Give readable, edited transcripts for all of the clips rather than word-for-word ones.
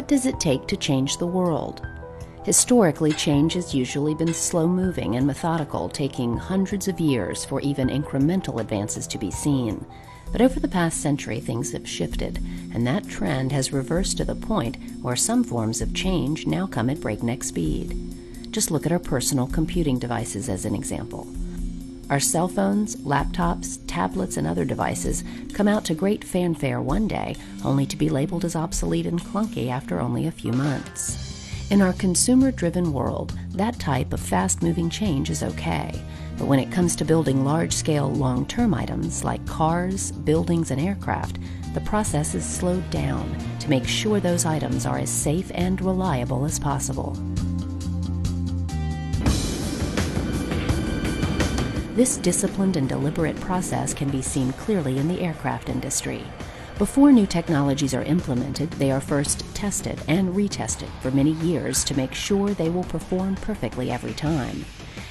What does it take to change the world? Historically, change has usually been slow-moving and methodical, taking hundreds of years for even incremental advances to be seen. But over the past century, things have shifted, and that trend has reversed to the point where some forms of change now come at breakneck speed. Just look at our personal computing devices as an example. Our cell phones, laptops, tablets, and other devices come out to great fanfare one day, only to be labeled as obsolete and clunky after only a few months. In our consumer-driven world, that type of fast-moving change is okay. But when it comes to building large-scale, long-term items like cars, buildings, and aircraft, the process is slowed down to make sure those items are as safe and reliable as possible. This disciplined and deliberate process can be seen clearly in the aircraft industry. Before new technologies are implemented, they are first tested and retested for many years to make sure they will perform perfectly every time.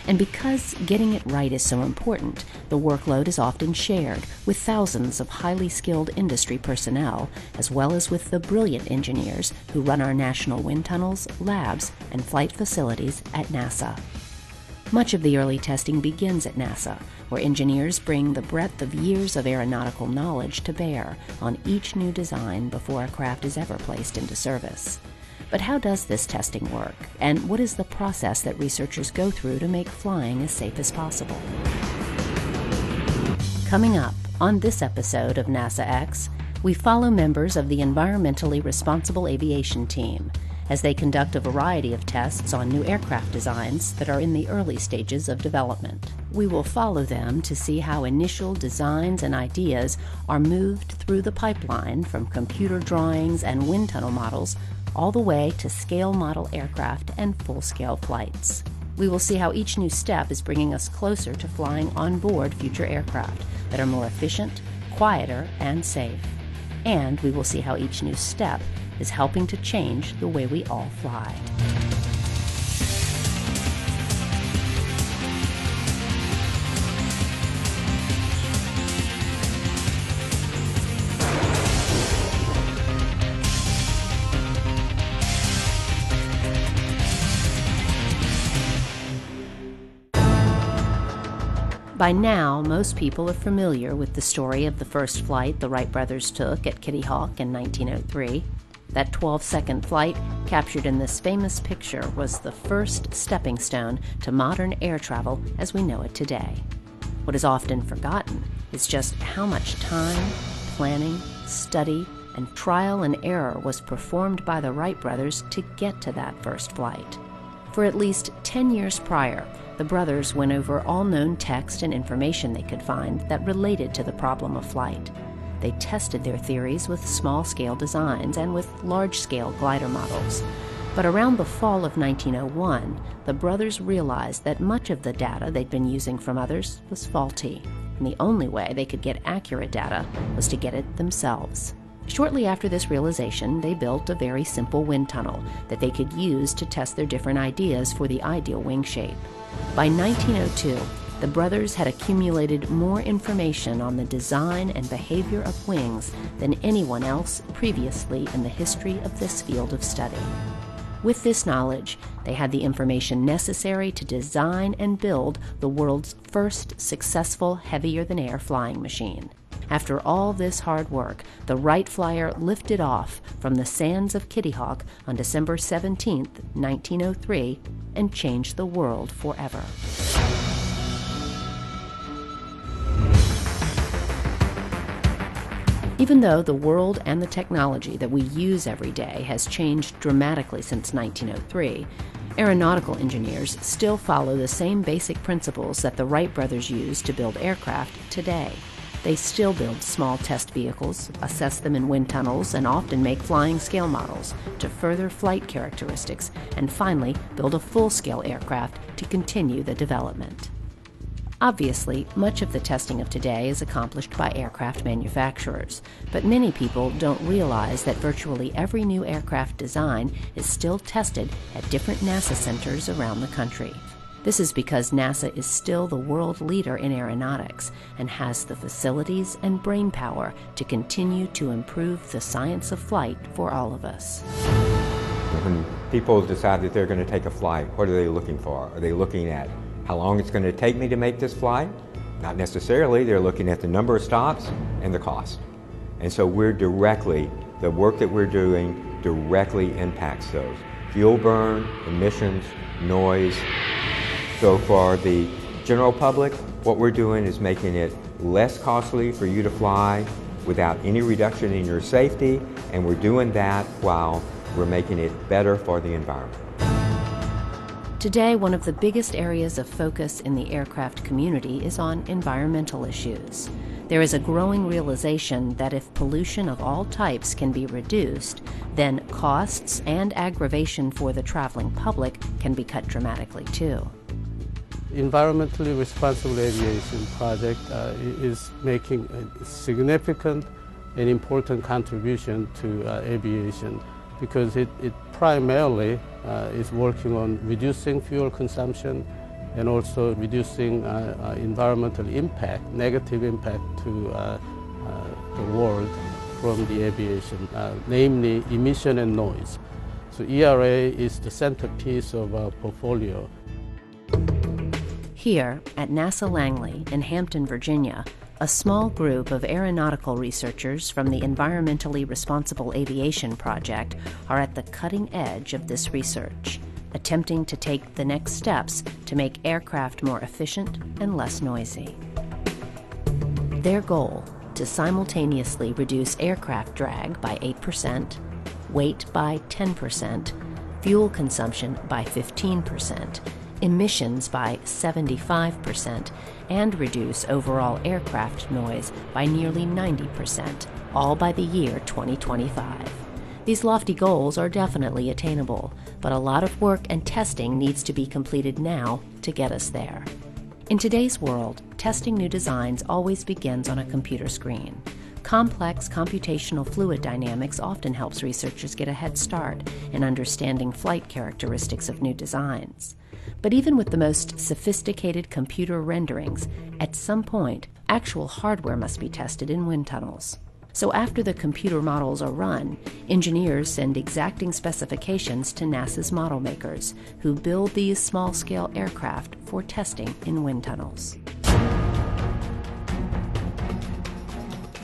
And because getting it right is so important, the workload is often shared with thousands of highly skilled industry personnel, as well as with the brilliant engineers who run our national wind tunnels, labs, and flight facilities at NASA. Much of the early testing begins at NASA, where engineers bring the breadth of years of aeronautical knowledge to bear on each new design before a craft is ever placed into service. But how does this testing work, and what is the process that researchers go through to make flying as safe as possible? Coming up on this episode of NASA X, we follow members of the Environmentally Responsible Aviation Team as they conduct a variety of tests on new aircraft designs that are in the early stages of development. We will follow them to see how initial designs and ideas are moved through the pipeline from computer drawings and wind tunnel models all the way to scale model aircraft and full-scale flights. We will see how each new step is bringing us closer to flying on board future aircraft that are more efficient, quieter, and safe. And we will see how each new step is helping to change the way we all fly. By now, most people are familiar with the story of the first flight the Wright brothers took at Kitty Hawk in 1903. That 12-second flight, captured in this famous picture, was the first stepping stone to modern air travel as we know it today. What is often forgotten is just how much time, planning, study, and trial and error was performed by the Wright brothers to get to that first flight. For at least 10 years prior, the brothers went over all known text and information they could find that related to the problem of flight. They tested their theories with small-scale designs and with large-scale glider models. But around the fall of 1901, the brothers realized that much of the data they'd been using from others was faulty, and the only way they could get accurate data was to get it themselves. Shortly after this realization, they built a very simple wind tunnel that they could use to test their different ideas for the ideal wing shape. By 1902, the brothers had accumulated more information on the design and behavior of wings than anyone else previously in the history of this field of study. With this knowledge, they had the information necessary to design and build the world's first successful heavier-than-air flying machine. After all this hard work, the Wright Flyer lifted off from the sands of Kitty Hawk on December 17, 1903, and changed the world forever. Even though the world and the technology that we use every day has changed dramatically since 1903, aeronautical engineers still follow the same basic principles that the Wright brothers used to build aircraft today. They still build small test vehicles, assess them in wind tunnels, and often make flying scale models to further flight characteristics, and finally build a full-scale aircraft to continue the development. Obviously, much of the testing of today is accomplished by aircraft manufacturers, but many people don't realize that virtually every new aircraft design is still tested at different NASA centers around the country. This is because NASA is still the world leader in aeronautics and has the facilities and brainpower to continue to improve the science of flight for all of us. When people decide that they're going to take a flight, what are they looking for? Are they looking at how long it's going to take me to make this flight? Not necessarily. They're looking at the number of stops and the cost. And so the work that we're doing directly impacts those. Fuel burn, emissions, noise. So for the general public, what we're doing is making it less costly for you to fly without any reduction in your safety, and we're doing that while we're making it better for the environment. Today, one of the biggest areas of focus in the aircraft community is on environmental issues. There is a growing realization that if pollution of all types can be reduced, then costs and aggravation for the traveling public can be cut dramatically too. Environmentally responsible aviation project is making a significant and important contribution to aviation, because it primarily is working on reducing fuel consumption and also reducing environmental impact, negative impact to the world from the aviation, namely emission and noise. So ERA is the centerpiece of our portfolio. Here at NASA Langley in Hampton, Virginia, a small group of aeronautical researchers from the Environmentally Responsible Aviation Project are at the cutting edge of this research, attempting to take the next steps to make aircraft more efficient and less noisy. Their goal: to simultaneously reduce aircraft drag by 8%, weight by 10%, fuel consumption by 15%, emissions by 75%, and reduce overall aircraft noise by nearly 90%, all by the year 2025. These lofty goals are definitely attainable, but a lot of work and testing needs to be completed now to get us there. In today's world, testing new designs always begins on a computer screen. Complex computational fluid dynamics often helps researchers get a head start in understanding flight characteristics of new designs. But even with the most sophisticated computer renderings, at some point, actual hardware must be tested in wind tunnels. So after the computer models are run, engineers send exacting specifications to NASA's model makers, who build these small-scale aircraft for testing in wind tunnels.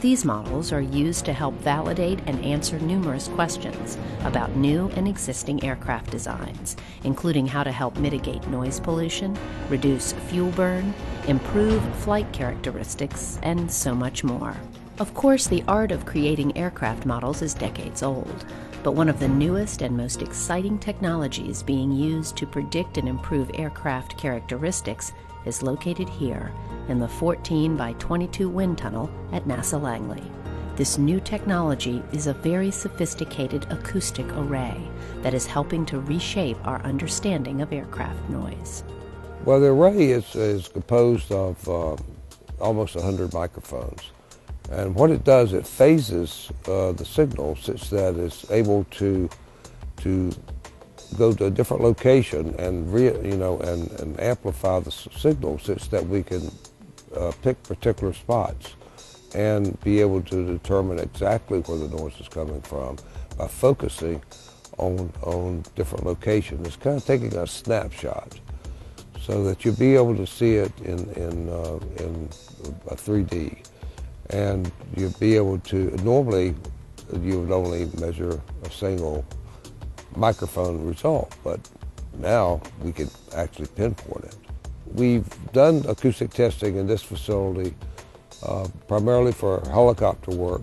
These models are used to help validate and answer numerous questions about new and existing aircraft designs, including how to help mitigate noise pollution, reduce fuel burn, improve flight characteristics, and so much more. Of course, the art of creating aircraft models is decades old, but one of the newest and most exciting technologies being used to predict and improve aircraft characteristics is located here in the 14 by 22 wind tunnel at NASA Langley. This new technology is a very sophisticated acoustic array that is helping to reshape our understanding of aircraft noise. Well, the array is composed of almost 100 microphones. And what it does, it phases the signal such that it's able to go to a different location and and amplify the signal such that we can pick particular spots and be able to determine exactly where the noise is coming from by focusing on different locations. It's kind of taking a snapshot so that you'll be able to see it in a 3D. And you'll be able to, normally you would only measure a single microphone result, but now we can actually pinpoint it. We've done acoustic testing in this facility primarily for helicopter work,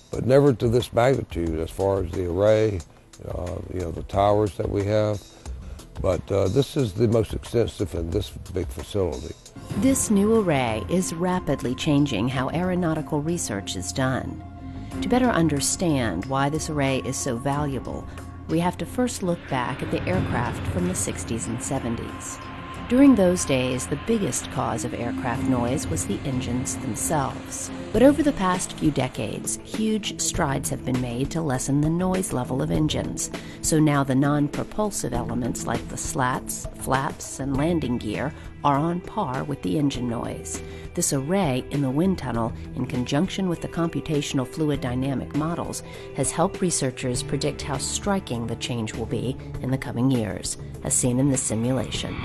but never to this magnitude as far as the array, the towers that we have. But this is the most extensive in this big facility. This new array is rapidly changing how aeronautical research is done. To better understand why this array is so valuable, we have to first look back at the aircraft from the 60s and 70s. During those days, the biggest cause of aircraft noise was the engines themselves. But over the past few decades, huge strides have been made to lessen the noise level of engines. So now the non-propulsive elements like the slats, flaps, and landing gear are on par with the engine noise. This array in the wind tunnel, in conjunction with the computational fluid dynamic models, has helped researchers predict how striking the change will be in the coming years, as seen in this simulation.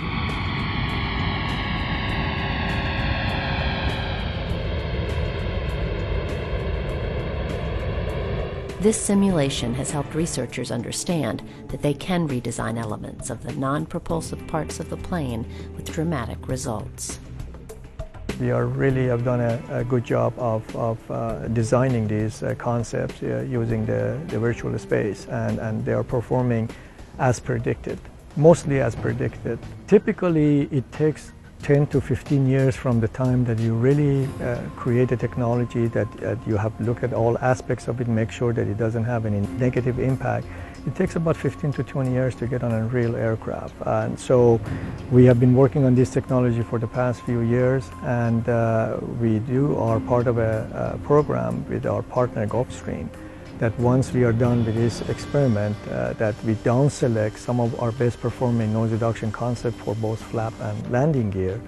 This simulation has helped researchers understand that they can redesign elements of the non-propulsive parts of the plane with dramatic results. We really have done a good job of designing these concepts using the virtual space, and they are performing as predicted, mostly as predicted. Typically, it takes 10 to 15 years from the time that you really create a technology that you have looked at all aspects of it, make sure that it doesn't have any negative impact. It takes about 15 to 20 years to get on a real aircraft. And so we have been working on this technology for the past few years, and we are part of a program with our partner Gulfstream, that once we are done with this experiment, that we down select some of our best performing noise reduction concept for both flap and landing gear,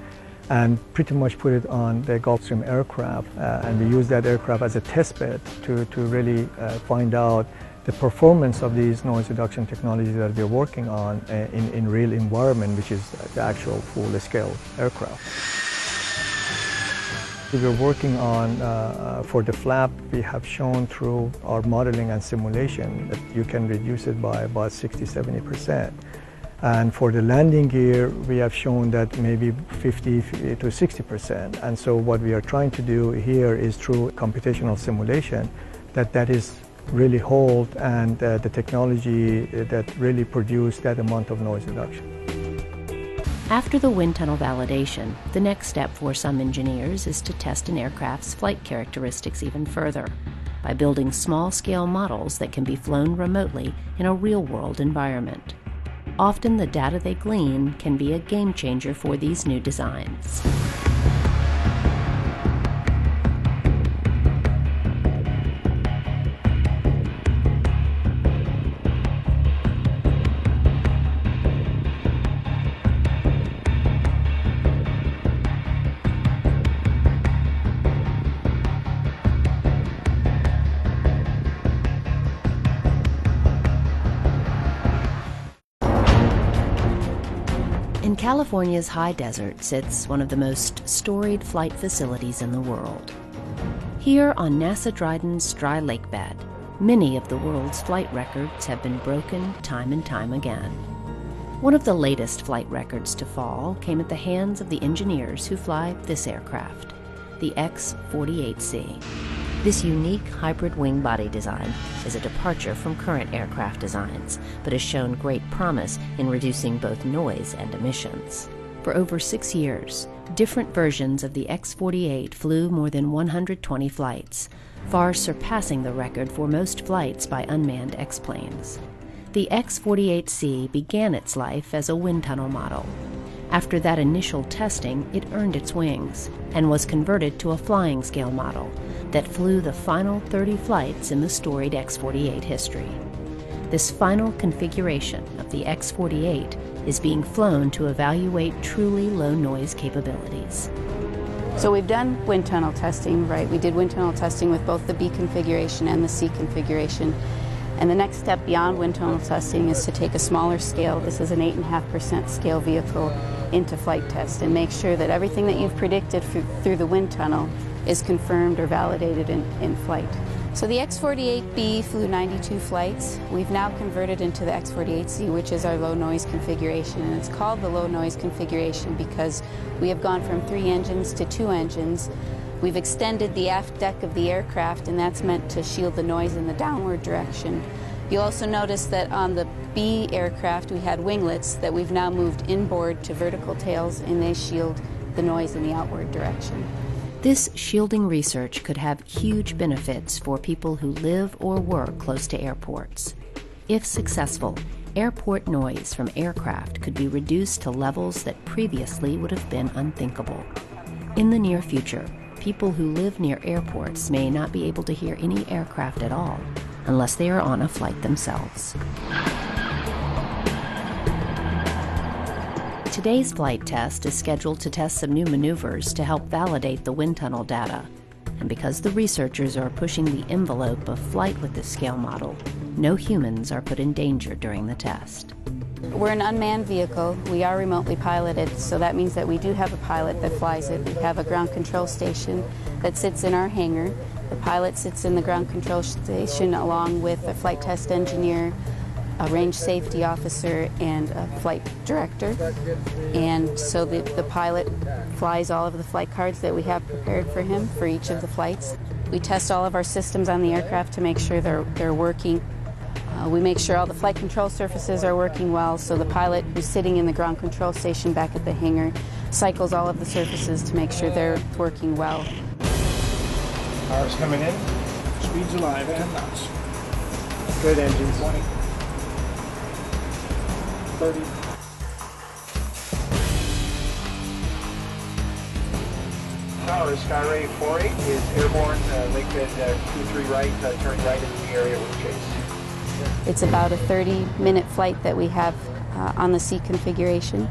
and pretty much put it on the Gulfstream aircraft, and we use that aircraft as a test bed to really find out the performance of these noise reduction technologies that we're working on in real environment, which is the actual full-scale aircraft. We're working on, for the flap, we have shown through our modeling and simulation that you can reduce it by about 60–70%. And for the landing gear, we have shown that maybe 50 to 60%. And so what we are trying to do here is through computational simulation that is really hold, and the technology that really produced that amount of noise reduction. After the wind tunnel validation, the next step for some engineers is to test an aircraft's flight characteristics even further by building small-scale models that can be flown remotely in a real-world environment. Often the data they glean can be a game-changer for these new designs. In California's high desert sits one of the most storied flight facilities in the world. Here on NASA Dryden's dry lake bed, many of the world's flight records have been broken time and time again. One of the latest flight records to fall came at the hands of the engineers who fly this aircraft, the X-48C. This unique hybrid wing body design is a departure from current aircraft designs, but has shown great promise in reducing both noise and emissions. For over 6 years, different versions of the X-48 flew more than 120 flights, far surpassing the record for most flights by unmanned X-planes. The X-48C began its life as a wind tunnel model. After that initial testing, it earned its wings and was converted to a flying scale model that flew the final 30 flights in the storied X-48 history. This final configuration of the X-48 is being flown to evaluate truly low noise capabilities. So we've done wind tunnel testing, right? We did wind tunnel testing with both the B configuration and the C configuration. And the next step beyond wind tunnel testing is to take a smaller scale, this is an 8.5% scale vehicle, into flight test and make sure that everything that you've predicted through the wind tunnel is confirmed or validated in flight. So the X-48B flew 92 flights. We've now converted into the X-48C, which is our low noise configuration. And it's called the low noise configuration because we have gone from 3 engines to 2 engines. We've extended the aft deck of the aircraft, and that's meant to shield the noise in the downward direction. You'll also notice that on the B aircraft we had winglets that we've now moved inboard to vertical tails, and they shield the noise in the outward direction. This shielding research could have huge benefits for people who live or work close to airports. If successful, airport noise from aircraft could be reduced to levels that previously would have been unthinkable. In the near future, people who live near airports may not be able to hear any aircraft at all unless they are on a flight themselves. Today's flight test is scheduled to test some new maneuvers to help validate the wind tunnel data. And because the researchers are pushing the envelope of flight with this scale model, no humans are put in danger during the test. We're an unmanned vehicle. We are remotely piloted, so that means that we do have a pilot that flies it. We have a ground control station that sits in our hangar. The pilot sits in the ground control station along with a flight test engineer, a range safety officer, and a flight director. And so the pilot flies all of the flight cards that we have prepared for him for each of the flights. We test all of our systems on the aircraft to make sure they're working. We make sure all the flight control surfaces are working well, so the pilot who's sitting in the ground control station back at the hangar cycles all of the surfaces to make sure they're working well. Power's coming in, speed's alive, and knots. Good engine, 20. 30. Tower, Skyray 48 is airborne, Lakehead 23 right, turn right into the area with chase. It's about a 30-minute flight that we have on the C configuration.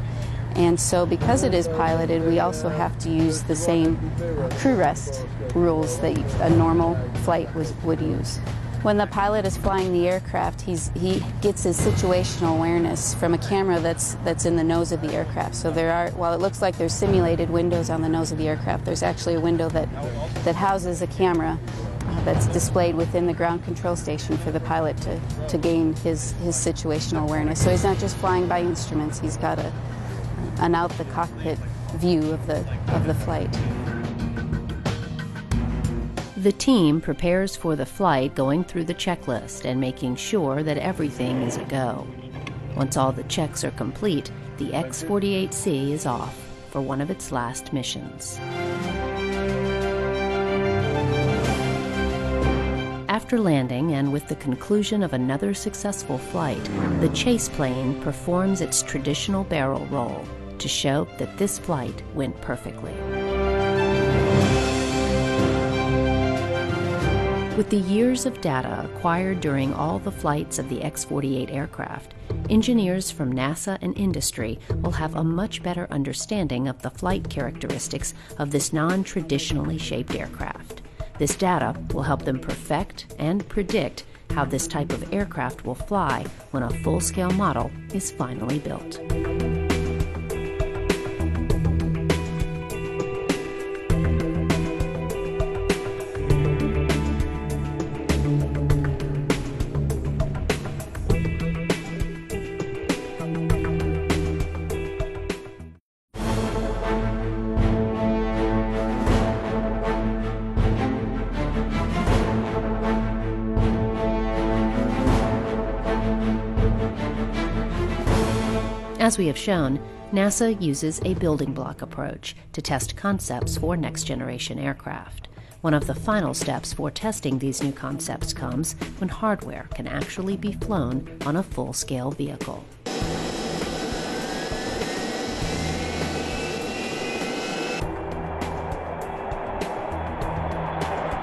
And so because it is piloted, we also have to use the same crew rest rules that a normal flight would use. When the pilot is flying the aircraft, he gets his situational awareness from a camera that's in the nose of the aircraft. So while it looks like there's simulated windows on the nose of the aircraft, there's actually a window that houses a camera that's displayed within the ground control station for the pilot to gain his situational awareness. So he's not just flying by instruments, he's got an out-the-cockpit view of the flight. The team prepares for the flight, going through the checklist and making sure that everything is a go. Once all the checks are complete, the X-48C is off for one of its last missions. After landing, and with the conclusion of another successful flight, the chase plane performs its traditional barrel roll to show that this flight went perfectly. With the years of data acquired during all the flights of the X-48 aircraft, engineers from NASA and industry will have a much better understanding of the flight characteristics of this non-traditionally shaped aircraft. This data will help them perfect and predict how this type of aircraft will fly when a full-scale model is finally built. As we have shown, NASA uses a building block approach to test concepts for next-generation aircraft. One of the final steps for testing these new concepts comes when hardware can actually be flown on a full-scale vehicle.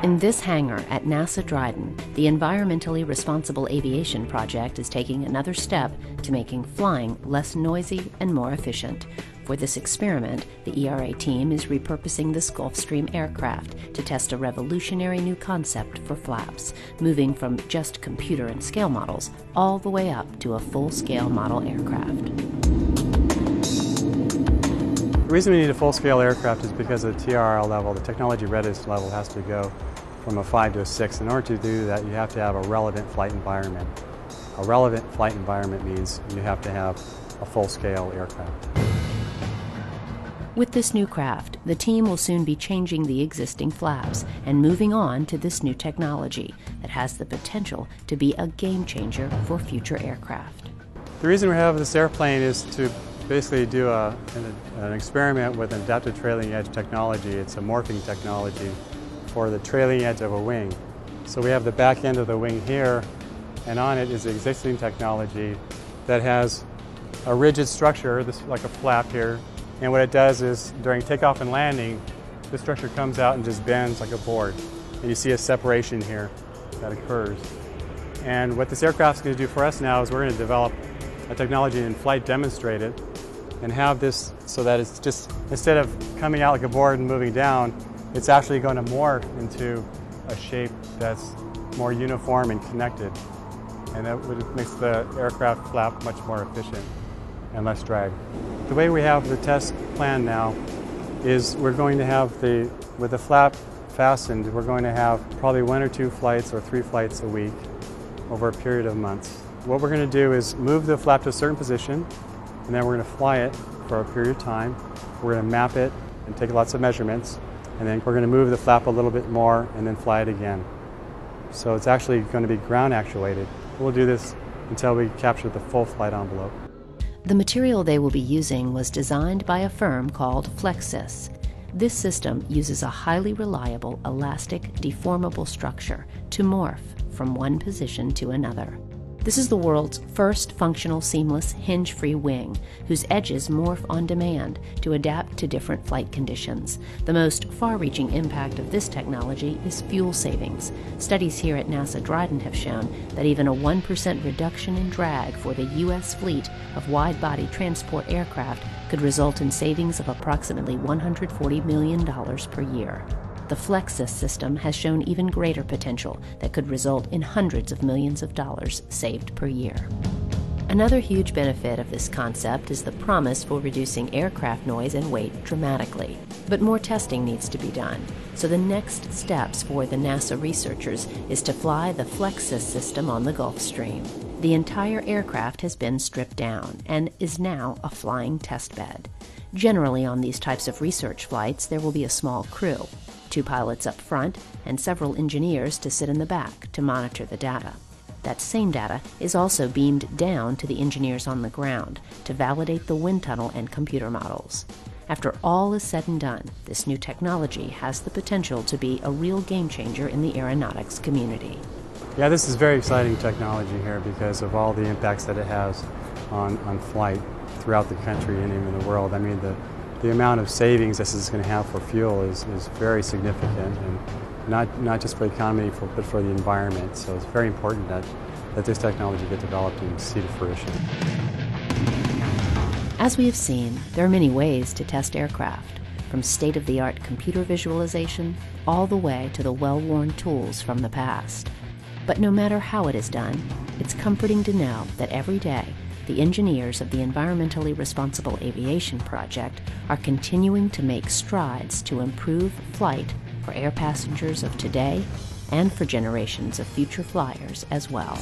In this hangar at NASA Dryden, the environmentally responsible aviation project is taking another step to making flying less noisy and more efficient. For this experiment, the ERA team is repurposing this Gulfstream aircraft to test a revolutionary new concept for flaps, moving from just computer and scale models all the way up to a full-scale model aircraft. The reason we need a full-scale aircraft is because of the TRL level, the technology readiness level has to go from a 5 to a 6. In order to do that, you have to have a relevant flight environment. A relevant flight environment means you have to have a full-scale aircraft. With this new craft, the team will soon be changing the existing flaps and moving on to this new technology that has the potential to be a game changer for future aircraft. The reason we have this airplane is to basically do an experiment with an adaptive trailing edge technology. It's a morphing technology for the trailing edge of a wing. So we have the back end of the wing here, and on it is the existing technology that has a rigid structure, this like a flap here, and what it does is during takeoff and landing, the structure comes out and just bends like a board, and you see a separation here that occurs. And what this aircraft is going to do for us now is we're going to develop a technology in flight, demonstrate it, and have this so that it's just, instead of coming out like a board and moving down, it's actually going to morph into a shape that's more uniform and connected. And that makes the aircraft flap much more efficient and less drag. The way we have the test plan now is we're going to have with the flap fastened, we're going to have probably 1 or 2 flights or 3 flights a week over a period of months. What we're going to do is move the flap to a certain position, and then we're going to fly it for a period of time. We're going to map it and take lots of measurements, and then we're going to move the flap a little bit more and then fly it again. So it's actually going to be ground actuated. We'll do this until we capture the full flight envelope. The material they will be using was designed by a firm called Flexsys. This system uses a highly reliable, elastic, deformable structure to morph from one position to another. This is the world's first functional seamless hinge-free wing, whose edges morph on demand to adapt to different flight conditions. The most far-reaching impact of this technology is fuel savings. Studies here at NASA Dryden have shown that even a 1% reduction in drag for the U.S. fleet of wide-body transport aircraft could result in savings of approximately $140 million per year. The Flexsys system has shown even greater potential that could result in hundreds of millions of dollars saved per year. Another huge benefit of this concept is the promise for reducing aircraft noise and weight dramatically. But more testing needs to be done, so the next steps for the NASA researchers is to fly the Flexsys system on the Gulf Stream. The entire aircraft has been stripped down and is now a flying test bed. Generally on these types of research flights, there will be a small crew, 2 pilots up front and several engineers to sit in the back to monitor the data. That same data is also beamed down to the engineers on the ground to validate the wind tunnel and computer models. After all is said and done, this new technology has the potential to be a real game changer in the aeronautics community. Yeah, this is very exciting technology here because of all the impacts that it has on flight throughout the country and even the world. I mean, the amount of savings this is going to have for fuel is very significant, and not just for the economy, but for the environment. So it's very important that this technology get developed and see to fruition. As we have seen, there are many ways to test aircraft, from state-of-the-art computer visualization all the way to the well-worn tools from the past. But no matter how it is done, it's comforting to know that every day the engineers of the Environmentally Responsible Aviation Project are continuing to make strides to improve flight for air passengers of today and for generations of future flyers as well.